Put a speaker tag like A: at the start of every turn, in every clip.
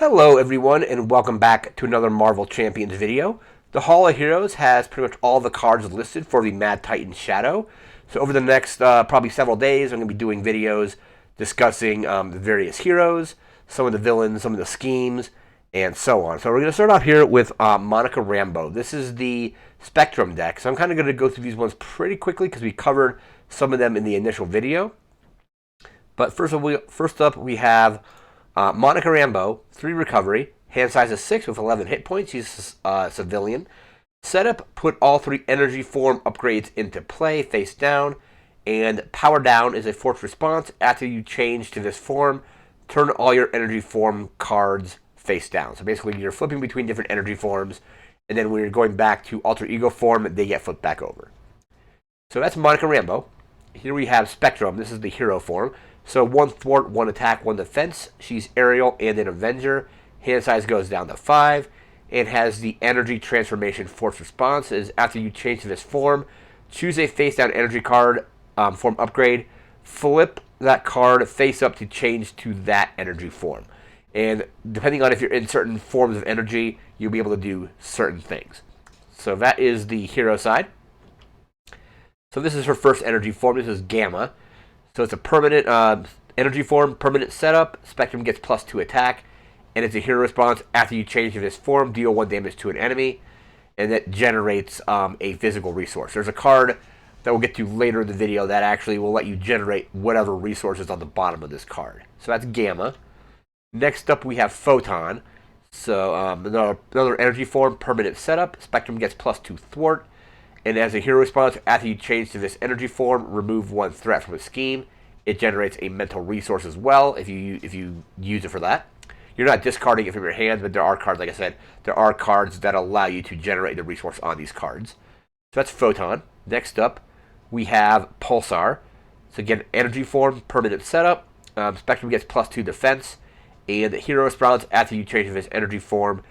A: Hello everyone and welcome back to another Marvel Champions video. The Hall of Heroes has pretty much all the cards listed for the Mad Titan Shadow. So over the next probably several days I'm going to be doing videos discussing the various heroes, some of the villains, some of the schemes, and so on. So we're going to start off here with Monica Rambeau. This is the Spectrum deck. So I'm kind of going to go through these ones pretty quickly because we covered some of them in the initial video. But first up we have Monica Rambeau, 3 recovery, hand size is 6 with 11 hit points. She's a civilian. Setup, put all 3 energy form upgrades into play face down. And power down is a forced response. After you change to this form, turn all your energy form cards face down. So basically you're flipping between different energy forms. And then when you're going back to alter ego form, they get flipped back over. So that's Monica Rambeau. Here we have Spectrum. This is the hero form. So 1 thwart, 1 attack, 1 defense. She's aerial and an Avenger. Hand size goes down to 5. And has the energy transformation force response. Is after you change to this form, choose a face down energy card form upgrade. Flip that card face up to change to that energy form. And depending on if you're in certain forms of energy, you'll be able to do certain things. So that is the hero side. So this is her first energy form. This is Gamma. So it's a permanent energy form, permanent setup. Spectrum gets +2 attack. And it's a hero response. After you change to this form, deal 1 damage to an enemy. And that generates a physical resource. There's a card that we'll get to later in the video that actually will let you generate whatever resources on the bottom of this card. So that's Gamma. Next up we have Photon. So another energy form, permanent setup. Spectrum gets +2 thwart. And as a hero response, after you change to this energy form, remove 1 threat from a scheme. It generates a mental resource as well if you use it for that. You're not discarding it from your hand, but there are cards, like I said, there are cards that allow you to generate the resource on these cards. So that's Photon. Next up, we have Pulsar. So again, energy form, permanent setup. Spectrum gets +2 defense. And the hero response, after you change to this energy form,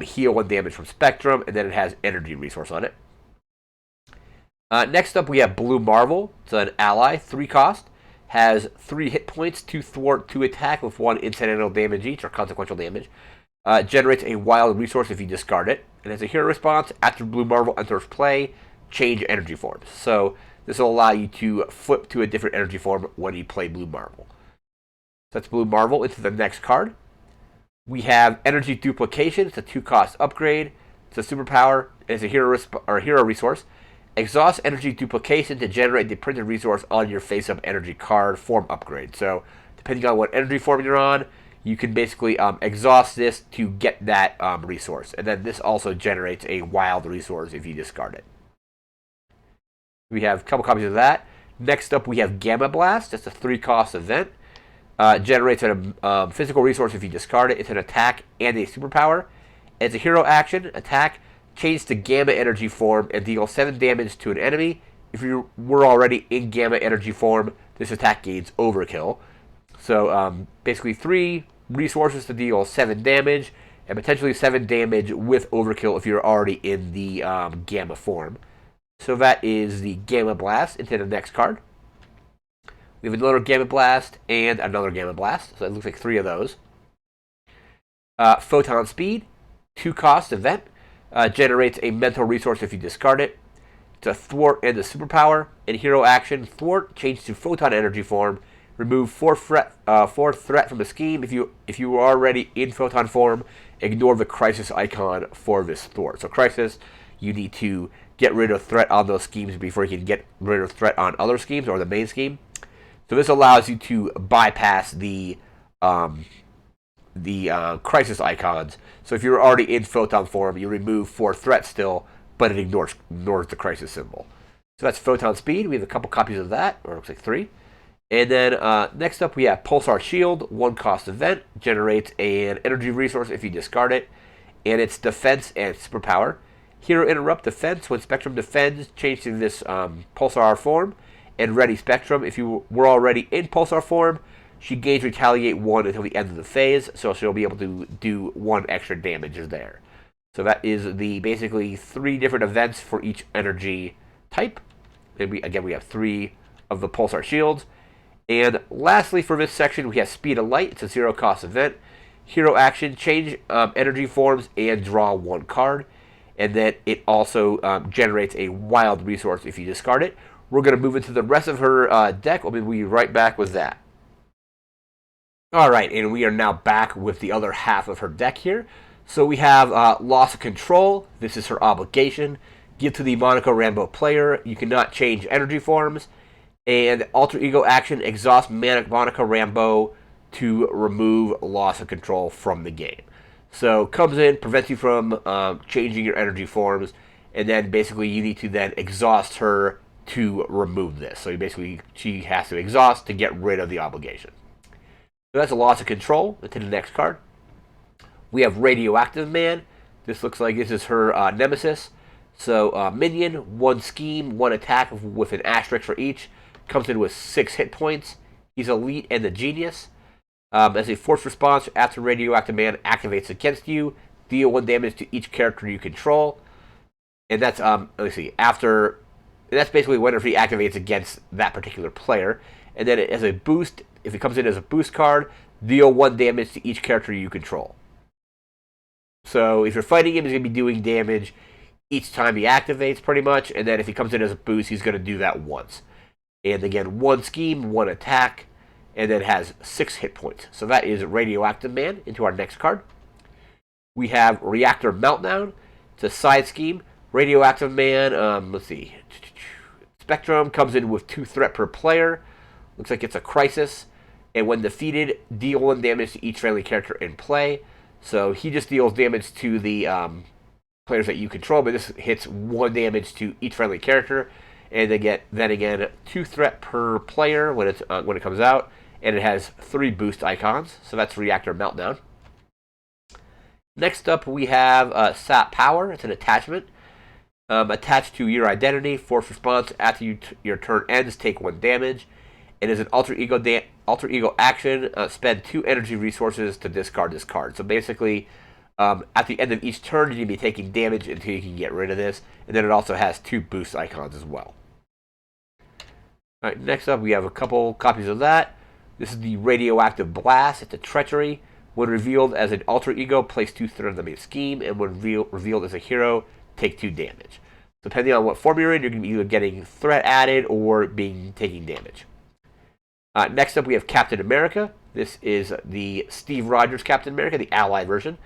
A: heal 1 damage from Spectrum, and then it has energy resource on it. Next up, we have Blue Marvel. It's an ally, 3 cost. Has 3 hit points, 2 thwart, 2 attack with 1 incidental damage each, or consequential damage. Generates a wild resource if you discard it. And as a hero response, after Blue Marvel enters play, change energy forms. So this will allow you to flip to a different energy form when you play Blue Marvel. So that's Blue Marvel. Into the next card. We have Energy Duplication. It's a 2 cost upgrade. It's a superpower. It's a hero resource. Exhaust energy duplication to generate the printed resource on your face-up energy card form upgrade. So, depending on what energy form you're on, you can basically exhaust this to get that resource. And then this also generates a wild resource if you discard it. We have a couple copies of that. Next up, we have Gamma Blast. It's a 3 cost event. Generates a physical resource if you discard it. It's an attack and a superpower. It's a hero action, attack. Change to Gamma energy form and deal 7 damage to an enemy. If you were already in Gamma energy form, this attack gains overkill. So basically 3 resources to deal 7 damage, and potentially 7 damage with overkill if you're already in the Gamma form. So that is the Gamma Blast. Into the next card. We have another Gamma Blast and another Gamma Blast. So it looks like 3 of those. Photon Speed, 2 cost event. Generates a mental resource if you discard it. It's a thwart and a superpower. In hero action, thwart, change to photon energy form. Remove 4 threat from a scheme. If you were already in photon form, ignore the crisis icon for this thwart. So crisis, you need to get rid of threat on those schemes before you can get rid of threat on other schemes or the main scheme. So this allows you to bypass the crisis icons. So if you're already in photon form, you remove 4 threats still, but it ignores the crisis symbol. So that's Photon Speed. We have a couple copies of that, or it looks like 3. And then next up we have Pulsar Shield, 1 cost event. Generates an energy resource if you discard it. And it's defense and superpower. Hero Interrupt defense. When Spectrum defends, change to this Pulsar form. And Ready Spectrum. If you were already in Pulsar form, she gains Retaliate 1 until the end of the phase, so she'll be able to do 1 extra damage there. So that is the basically 3 different events for each energy type. And we have 3 of the Pulsar Shields. And lastly, for this section, we have Speed of Light. It's a 0 cost event. Hero action, change energy forms and draw one card. And then it also generates a wild resource if you discard it. We're going to move into the rest of her deck. We'll be right back with that. Alright, and we are now back with the other half of her deck here. So we have Loss of Control. This is her obligation. Give to the Monaco Rambeau player. You cannot change energy forms. And Alter Ego action, exhaust Monaco Rambeau to remove Loss of Control from the game. So comes in, prevents you from changing your energy forms, and then basically you need to then exhaust her to remove this. So she has to exhaust to get rid of the obligation. So that's a Loss of Control. Into the next card. We have Radioactive Man. This looks like this is her nemesis. So minion, 1 scheme, 1 attack with an asterisk for each. Comes in with 6 hit points. He's elite and the genius. As a force response, after Radioactive Man activates against you, deal 1 damage to each character you control. And that's let's see, that's basically whenever he activates against that particular player. And then as a boost, if it comes in as a boost card, deal 1 damage to each character you control. So if you're fighting him, he's going to be doing damage each time he activates, pretty much. And then if he comes in as a boost, he's going to do that once. And again, 1 scheme, 1 attack, and then has 6 hit points. So that is Radioactive Man. Into our next card. We have Reactor Meltdown. It's a side scheme. Radioactive Man, let's see. Spectrum comes in with 2 threat per player. Looks like it's a crisis. And when defeated, deal 1 damage to each friendly character in play. So he just deals damage to the players that you control, but this hits 1 damage to each friendly character. And they get, then again, 2 threat per player when it comes out. And it has 3 boost icons. So that's Reactor Meltdown. Next up, we have Sap Power. It's an attachment. Attached to your identity, force response. After your turn ends, take 1 damage. It is an alter ego action. Spend 2 energy resources to discard this card. So basically, at the end of each turn, you're going to be taking damage until you can get rid of this. And then it also has 2 boost icons as well. Alright, next up, we have a couple copies of that. This is the Radioactive Blast. It's a treachery. When revealed as an alter ego, place 2 threat on the main scheme. And when revealed as a hero, take 2 damage. Depending on what form you're in, you're going to be either getting threat added or taking damage. Next up, we have Captain America. This is the Steve Rogers Captain America, the Ally version.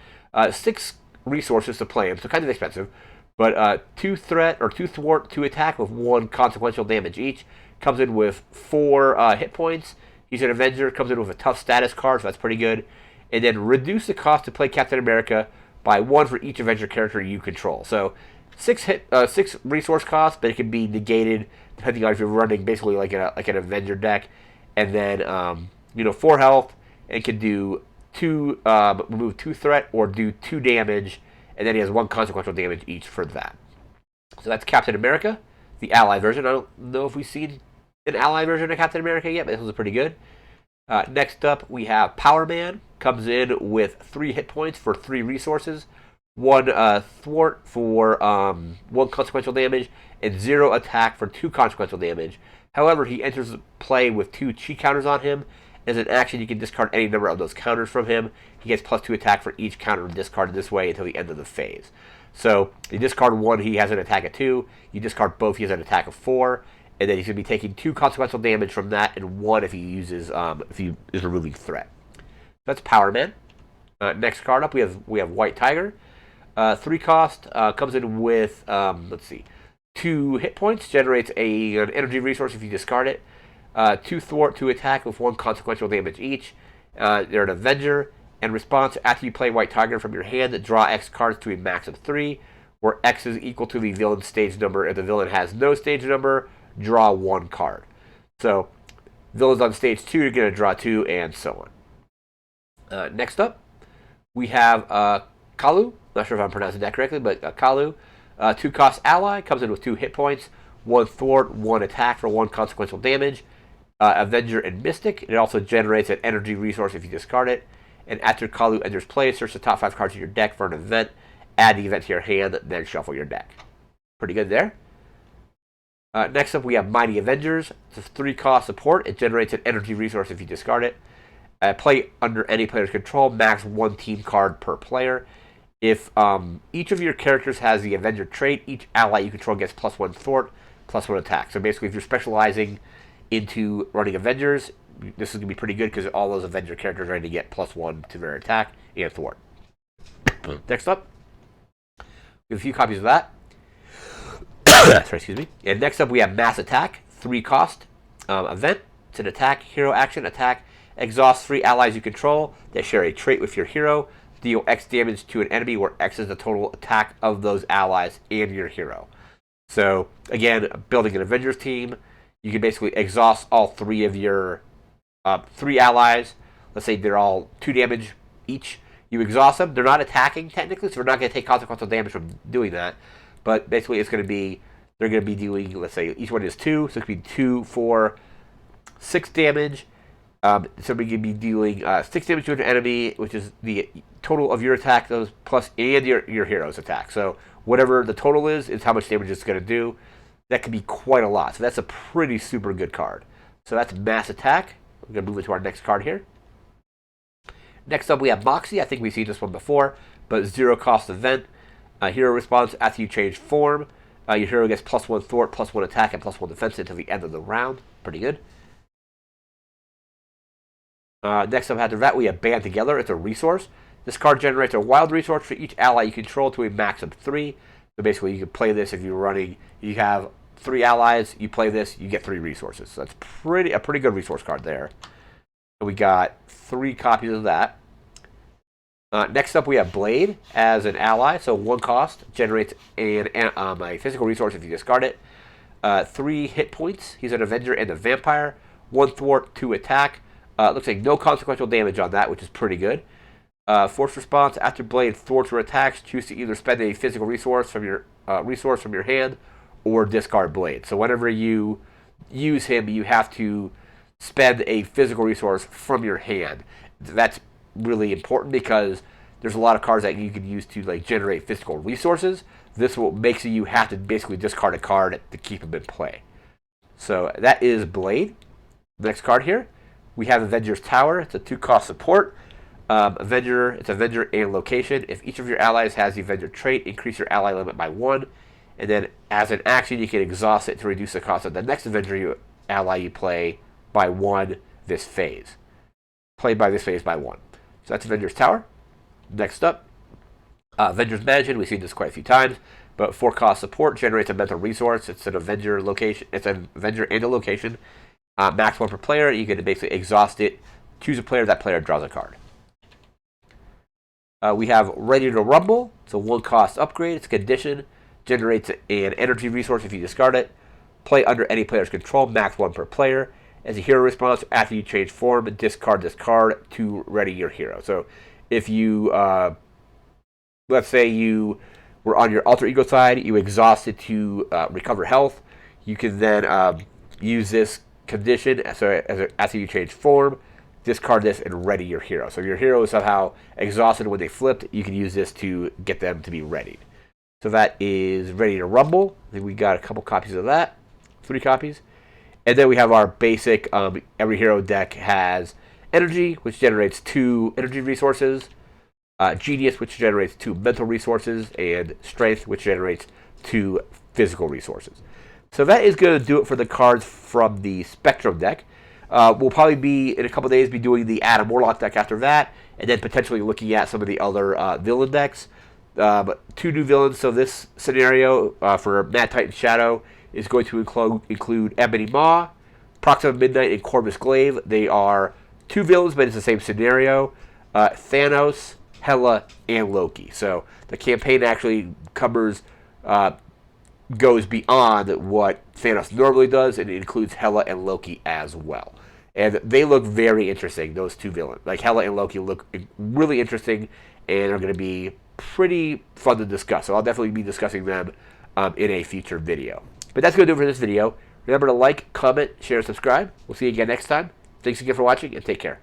A: 6 resources to play him, so kind of expensive. But 2 threat, or 2 thwart, 2 attack with 1 consequential damage each. Comes in with 4 hit points. He's an Avenger, comes in with a tough status card, so that's pretty good. And then reduce the cost to play Captain America by 1 for each Avenger character you control. So 6 resource costs, but it can be negated depending on if you're running basically like an Avenger deck. And then 4 health, and can do 2 remove 2 threat or do 2 damage, and then he has 1 consequential damage each for that. So that's Captain America, the Ally version. I don't know if we've seen an Ally version of Captain America yet, but this was pretty good. Next up, we have Power Man. Comes in with 3 hit points for 3 resources, 1 thwart for 1 consequential damage, and 0 attack for 2 consequential damage. However, he enters play with 2 chi counters on him. As an action, you can discard any number of those counters from him. He gets +2 attack for each counter discarded this way until the end of the phase. So, you discard 1, he has an attack of 2. You discard both, he has an attack of 4. And then he's going to be taking 2 consequential damage from that, and 1 if he is removing threat. That's Power Man. Next card up, we have White Tiger. 3 cost, comes in with, 2 hit points, generates an energy resource if you discard it. 2 thwart, 2 attack with 1 consequential damage each. They're an Avenger. In response, after you play White Tiger from your hand, draw X cards to a max of 3, where X is equal to the villain's stage number. If the villain has no stage number, draw 1 card. So, villains on stage 2, you're going to draw 2, and so on. Next up, we have Kalu. Not sure if I'm pronouncing that correctly, but Kalu. 2 cost ally, comes in with 2 hit points, 1 thwart, 1 attack for 1 consequential damage. Avenger and Mystic. It also generates an energy resource if you discard it. And after Kalu enters play, search the top 5 cards in your deck for an event. Add the event to your hand, then shuffle your deck. Pretty good there. Next up, we have Mighty Avengers. It's a 3 cost support. It generates an energy resource if you discard it. Play under any player's control, max 1 team card per player. If each of your characters has the Avenger trait, each ally you control gets +1 thwart, +1 attack. So basically, if you're specializing into running Avengers, this is going to be pretty good because all those Avenger characters are going to get +1 to their attack and thwart. Next up, we have a few copies of that. Sorry, excuse me. And next up, we have Mass Attack, 3 cost event. It's an attack, hero action, attack. Exhaust 3 allies you control that share a trait with your hero. Deal X damage to an enemy where X is the total attack of those allies and your hero. So, again, building an Avengers team, you can basically exhaust all 3 of your 3 allies. Let's say they're all 2 damage each. You exhaust them. They're not attacking, technically, so they're not going to take consequential damage from doing that. But basically, it's going to be, they're going to be dealing, let's say, each one is 2, so it could be 2, 4, 6 damage. Somebody can be dealing 6 damage to an enemy, which is the total of your attack, those plus and your hero's attack. So whatever the total is how much damage it's going to do. That can be quite a lot. So that's a pretty super good card. So that's Mass Attack. We're going to move it to our next card here. Next up, we have Moxie. I think we've seen this one before, but 0 cost event. Hero response after you change form. Your hero gets +1 thwart, +1 attack, and +1 defense until the end of the round. Pretty good. Next up after that, we have Band Together. It's a resource. This card generates a wild resource for each ally you control to a max of 3. So basically, you can play this if you're running. You have 3 allies. You play this, you get 3 resources. So that's a pretty good resource card there. So we got 3 copies of that. Next up, we have Blade as an ally. So 1 cost, generates a physical resource if you discard it. 3 hit points. He's an Avenger and a Vampire. 1 thwart, 2 attack. Looks like no consequential damage on that, which is pretty good. Force response after Blade thwarts or attacks, choose to either spend a physical resource from your hand or discard Blade. So whenever you use him, you have to spend a physical resource from your hand. That's really important because there's a lot of cards that you can use to generate physical resources. This makes you have to basically discard a card to keep them in play. So that is Blade. Next card here. We have Avengers Tower. It's a 2-cost support. It's Avenger and location. If each of your allies has the Avenger trait, increase your ally limit by 1. And then as an action, you can exhaust it to reduce the cost of the next Avenger ally you play by 1 this phase. Played by this phase by 1. So that's Avengers Tower. Next up, Avengers Mansion. We've seen this quite a few times. But 4-cost support generates a mental resource. It's an Avenger location. It's an Avenger and a location. Max 1 per player. You can basically exhaust it. Choose a player. That player draws a card. We have Ready to Rumble. It's a 1-cost upgrade. It's a condition. Generates an energy resource if you discard it. Play under any player's control. Max 1 per player. As a hero response, after you change form, discard this card to ready your hero. So if you, let's say you were on your alter ego side, you exhaust it to recover health. You can then use this condition after you change form, discard this and ready your hero. So if your hero is somehow exhausted when they flipped, you can use this to get them to be readied. So that is Ready to Rumble. I think we got a couple copies of that. 3 copies. And then we have our basic, every hero deck has Energy, which generates 2 energy resources. Genius, which generates 2 mental resources. And Strength, which generates 2 physical resources. So that is going to do it for the cards from the Spectrum deck. We'll probably be, in a couple days, be doing the Adam Warlock deck after that, and then potentially looking at some of the other villain decks. 2 new villains, so this scenario for Mad Titan Shadow is going to include Ebony Maw, Proxima Midnight, and Corvus Glaive. They are 2 villains, but it's the same scenario. Thanos, Hela, and Loki. So the campaign actually goes beyond what Thanos normally does, and it includes Hela and Loki as well. And they look very interesting, those 2 villains. Hela and Loki look really interesting and are going to be pretty fun to discuss. So I'll definitely be discussing them in a future video. But that's going to do it for this video. Remember to like, comment, share, and subscribe. We'll see you again next time. Thanks again for watching, and take care.